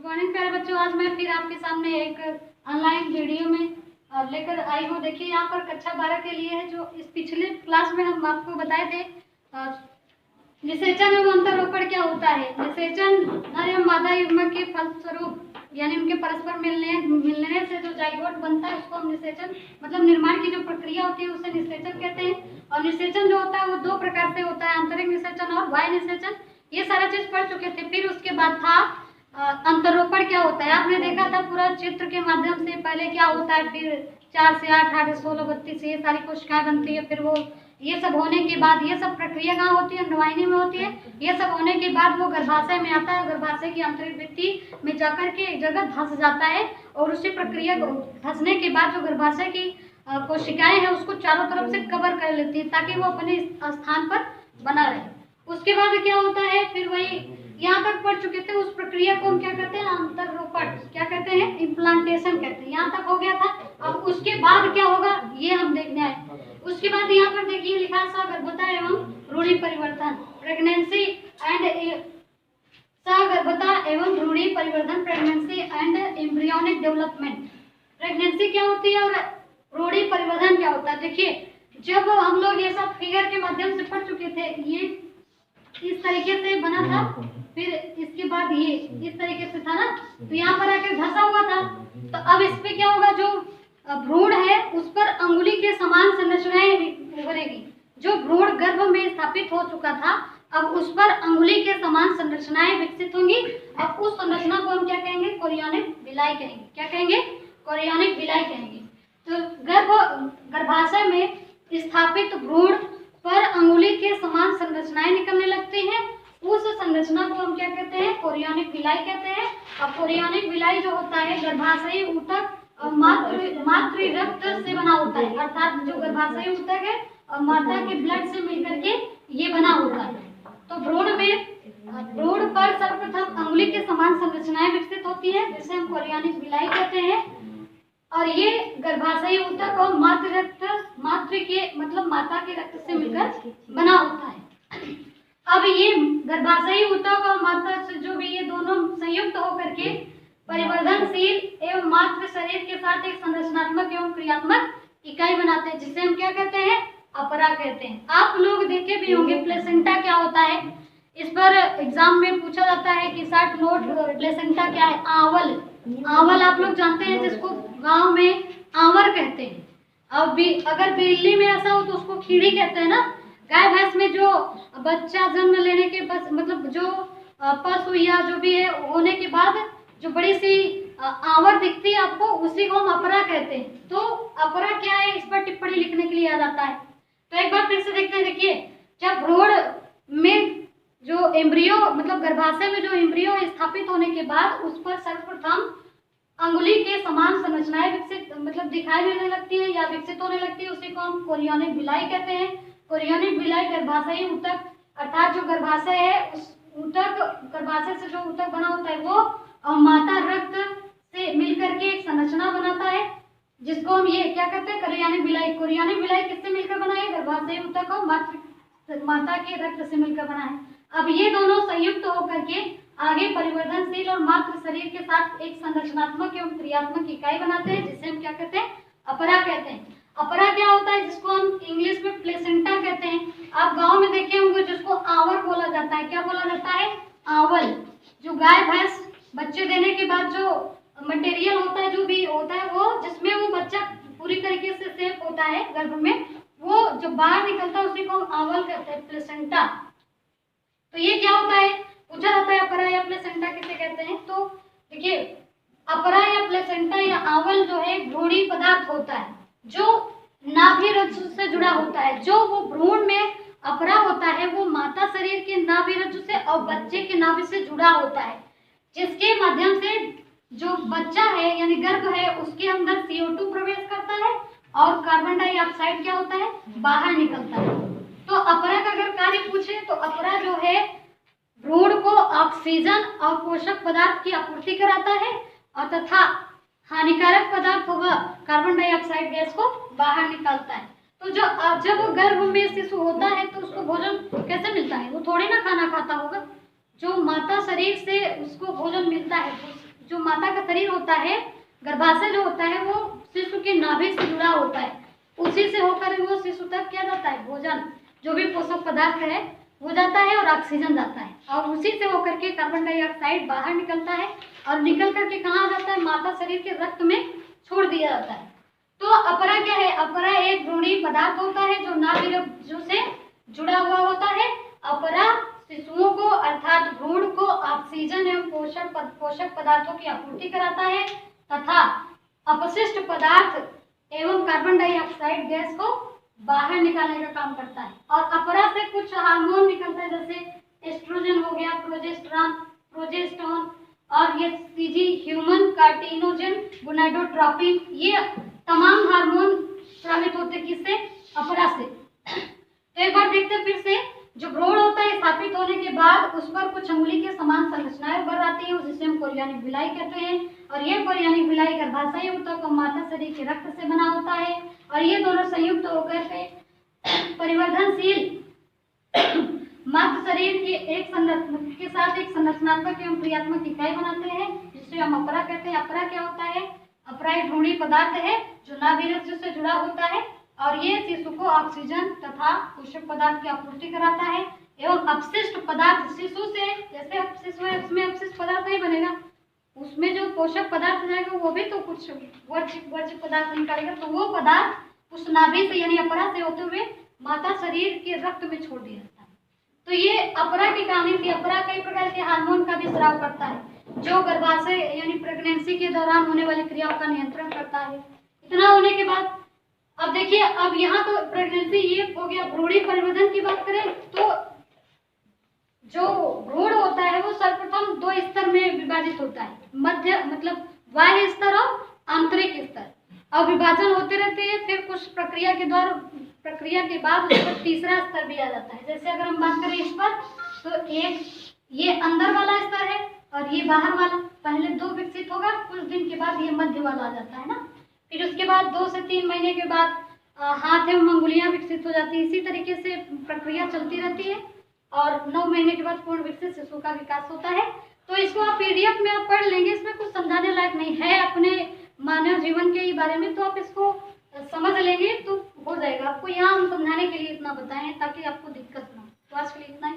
Morning प्यारे बच्चों, आज मैं फिर आपके सामने एक ऑनलाइन वीडियो में लेकर आई हूँ। देखिए यहाँ पर कक्षा 12 के लिए है। जो इस पिछले क्लास में हम आपको बताए थे निषेचन एवं अंतरोपण क्या होता है। निषेचन नर एवं मादा युग्मक के फलस्वरूप यानी उनके परस्पर मिलने से जो जाइगोट बनता है उसको हम निषेचन मतलब निर्माण की जो प्रक्रिया होती है उसे निषेचन कहते हैं। और निषेचन जो होता है वो दो प्रकार से होता है, आंतरिक निषेचन और बाह्य निषेचन। ये सारा चीज पढ़ चुके थे। फिर उसके बाद था अंतरोपण क्या होता है। आपने देखा था पूरा चित्र के माध्यम से पहले क्या होता है, फिर 4 से 8, 8 से 16, 32 से ये सारी कोशिकाएं बनती है। फिर वो ये सब होने के बाद ये सब प्रक्रिया कहाँ होती है, अंडवाहिनी में होती है। ये सब होने के बाद वो गर्भाशय में आता है। गर्भाशय की आंतरिक भित्ति में जाकर के एक जगह धंस जाता है और उसी प्रक्रिया को धंसने के बाद जो गर्भाशय की कोशिकाएं हैं उसको चारों तरफ से कवर कर लेती है ताकि वो अपने स्थान पर बना रहे। उसके बाद क्या होता है, फिर वही यहाँ तक पढ़ चुके थे। उस प्रक्रिया को हम क्या कहते हैं, अंतरोपण क्या कहते हैं, इम्प्लांटेशन कहते हैं। यहाँ तक हो गया था। अब उसके बाद क्या होगा ये हम देखने आए। उसके बाद यहाँ पर देखिए लिखा सगर्भता एवं भ्रूणी परिवर्तन, प्रेगनेंसी एंड सगर्भता एवं भ्रूणी परिवर्तन, pregnancy and embryonic development. Pregnancy क्या होती है और भ्रूणी परिवर्तन क्या होता है। देखिए जब हम लोग ये सब फिगर के माध्यम से पढ़ चुके थे, ये इस तरीके से बना था, फिर इसके बाद ये इस तरीके से था ना, तो यहाँ पर आकर धंसा हुआ था। तो अब इस पे क्या होगा, जो भ्रूण है उस पर अंगुली के समान संरचनाएं उभरेगी। जो भ्रूण गर्भ में स्थापित हो चुका था अब उस पर अंगुली के समान संरचनाएं विकसित होंगी। अब उस संरचना को हम क्या कहेंगे, कोरियोनिक विलाई कहेंगे। क्या कहेंगे, कोरियोनिक विलाई कहेंगे। तो गर्भाशय में स्थापित भ्रूण पर अंगुली के समान संरचनाएं निकलने लगती हैं। उस संरचना को हम क्या कहते हैं, कोरियोनिक विलाई कहते हैं। अब कोरियोनिक विलाई जो होता है गर्भाशयी ऊतक मातृ रक्त से बना होता है, अर्थात जो गर्भाशयी ऊतक है और माता के ब्लड से मिलकर के ये बना होता है। तो भ्रूण पर सर्वप्रथम अंगुली के समान संरचनाएं विकसित होती है जिसे हम कोरियोनिक विलाई कहते हैं। और ये गर्भाशयी ऊतक और मातृ के मतलब माता के रक्त से मिलकर बना होता है। अब ये गर्भाशयी ऊतक और माता से जो भी ये दोनों संयुक्त होकर के परिवर्धनशील एवं मातृ शरीर के साथ एक संरचनात्मक एवं क्रियात्मक इकाई बनाते हैं जिसे हम क्या कहते हैं, अपरा कहते हैं। आप लोग देखे भी होंगे प्लेसेंटा क्या होता है। इस पर एग्जाम में पूछा जाता है कि शॉर्ट नोट प्लेसेंटा क्या है। आवल, आवल आप लोग जानते हैं जिसको गांव में आंवर कहते हैं। अब भी अगर बिल्ली में ऐसा हो तो उसको खीड़ी कहते हैं ना। गाय भैंस में जो बच्चा जन्म लेने के बस मतलब जो पशु या जो भी है होने के बाद जो बड़ी सी आंवर दिखती है आपको, उसी को हम अपरा कहते हैं। तो अपरा क्या है इस पर टिप्पणी लिखने के लिए आ जाता है। तो एक बार फिर से देखते हैं। देखिए जब भ्रूण में जो एम्ब्रियो मतलब गर्भाशय में जो एम्ब्रियो स्थापित होने के बाद उस पर सर्वप्रथम अंगुली के समान संरचनाएं विकसित मतलब दिखाई देने लगती है या विकसित होने लगती है, उसी को हम कोरियोनिक विलाई कहते हैं। कोरियोनिक विलाई गर्भाशयी ऊतक अर्थात जो गर्भाशय है उस ऊतक गर्भाशय से जो ऊतक बना होता है वो माता रक्त से मिलकर के एक संरचना बनाता है जिसको हम ये क्या कहते हैं, कोरियोनिक विलाई। कोरियोनिक विलाई किससे मिलकर बना है, गर्भाशयी ऊतक और माता के रक्त से मिलकर बना है। अब ये दोनों संयुक्त होकर के आगे परिवर्धनशील और मातृ शरीर के साथ एक संरचनात्मक एवं क्रियात्मक इकाई बनाते हैं जिसे हम क्या कहते हैं, अपरा कहते हैं। अपरा क्या होता है, जिसको हम इंग्लिश में प्लेसेंटा कहते हैं। आप गांव में देखे होंगे जिसको आंवर बोला जाता है। क्या बोला जाता है, आवल। जो गाय भैंस बच्चे देने के बाद जो मटेरियल होता है जो भी होता है वो जिसमें वो बच्चा पूरी तरीके से सेफ होता है गर्भ में, वो जो बाहर निकलता है उसी को हम आवल कहते हैं, प्लेसेंटा। तो ये क्या होता है, पूछा जाता है अपरा या प्लेसेंटा किसे कहते हैं। तो देखिए अपरा या प्लेसेंटा या आवल जो है भ्रूणी पदार्थ होता है जो नाभि रज्जु से जुड़ा होता है। जो वो भ्रूण में अपरा होता है वो माता शरीर के नाभि रज्जु से और बच्चे के नाभि से जुड़ा होता है, जिसके माध्यम से जो बच्चा है यानी गर्भ है उसके अंदर CO2 प्रवेश करता है और कार्बन डाइऑक्साइड क्या होता है, बाहर निकलता है। तो अपरा का अगर कार्य पूछे तो अपरा जो है भ्रूण को ऑक्सीजन और पोषक पदार्थ की आपूर्ति कराता है और तथा हानिकारक पदार्थ होगा कार्बन डाइऑक्साइड गैस को बाहर निकालता है। तो जब गर्भ में शिशु होता है तो उसको भोजन कैसे मिलता है, वो थोड़ी ना खाना खाता होगा। जो माता शरीर से उसको भोजन मिलता है जो माता का शरीर होता है, गर्भाशय जो होता है वो शिशु के नाभि से जुड़ा होता है। उसी से होकर वो शिशु तक क्या जाता है, भोजन जो भी पोषक पदार्थ है वो जाता है और ऑक्सीजन जाता है, और उसी से होकर के कार्बन डाइऑक्साइड बाहर निकलता है और निकल करके कहाँ जाता है, माता शरीर के रक्त में छोड़ दिया जाता है। तो अपरा क्या है, अपरा एक भ्रूणीय पदार्थ होता है जो नाभिरज्जु से जुड़ा हुआ होता है। अपरा शिशुओं को अर्थात भ्रूण को ऑक्सीजन एवं पोषक पदार्थों की आपूर्ति कराता है तथा अपशिष्ट पदार्थ एवं कार्बन डाइऑक्साइड गैस को बाहर निकालने का काम करता है। और अपरा से कुछ हार्मोन निकलता है, जैसे एस्ट्रोजन हो गया, प्रोजेस्टेरोन और ये सीजी ह्यूमन कार्टिनोजन, गोनाडोट्रोपिन, ये तमाम हार्मोन स्रावित होते हैं किससे, अपरा से। तो एक बार देखते हैं फिर से, जो भ्रूण होता है स्थापित होने के बाद उस पर कुछ अंगुली के समान संरचनाएं उभर आती है, जिसे हम कोरियानिक विलाई कहते हैं। और ये कोरियानिक विलाई गर्भाशय ऊतक और माता शरीर के रक्त से बना होता है, और ये दोनों संयुक्त होकर के परिवर्धनशील मात्र शरीर के के साथ एक संरचनात्मक एवं क्रियात्मक इकाई बनाते हैं, जिसे हम अपरा कहते हैं। अपरा क्या होता है, अपरा एक भ्रूणीय पदार्थ है जो नाभिरज्जु से जुड़ा होता है और ये शिशु को ऑक्सीजन तथा पोषक पदार्थ की आपूर्ति कराता है एवं अपशिष्ट पदार्थ शिशु से, जैसे शिशु है उसमें अपशिष्ट पदार्थ नहीं बनेगा, उसमें जो पोषक पदार्थ जाएगा वो भी तो कुछ वर्ज्य पदार्थ निकालेगा, तो वो पदार्थ उस नाभि से यानी अपरा से होते हुए माता शरीर के रक्त में छोड़ दिया जाता है। तो ये अपरा की कहानी थी। अपरा कई प्रकार के हार्मोन का भी स्राव करता है जो गर्भाशय यानी प्रेगनेंसी के दौरान होने वाली क्रियाओं का नियंत्रण करता है। इतना होने के बाद अब देखिए, अब यहाँ तो प्रेगनेंसी ये हो गया। भ्रूणीय परिवर्धन की बात करें तो जो भ्रूण होता है वो सर्वप्रथम दो स्तर में विभाजित होता है, मध्य मतलब बाह्य स्तर और आंतरिक स्तर। अब विभाजन होते रहते हैं, फिर कुछ प्रक्रिया के बाद उस पर तीसरा स्तर भी आ जाता है। जैसे अगर हम बात करें इस पर, तो एक ये अंदर वाला स्तर है और ये बाहर वाला, पहले दो विकसित होगा, कुछ दिन के बाद ये मध्य वाला आ जाता है ना। फिर उसके बाद 2 से 3 महीने के बाद हाथ एवं अंगुलियां विकसित हो जाती है। इसी तरीके से प्रक्रिया चलती रहती है और 9 महीने के बाद पूर्ण विकसित शिशु का विकास होता है। तो इसको आप पीडीएफ में आप पढ़ लेंगे, इसमें कुछ समझाने लायक नहीं है अपने मानव जीवन के बारे में, तो आप इसको समझ लेंगे तो हो जाएगा। आपको यहाँ हम समझाने के लिए इतना बताएं ताकि आपको दिक्कत ना हो। तो आज के लिए इतना ही।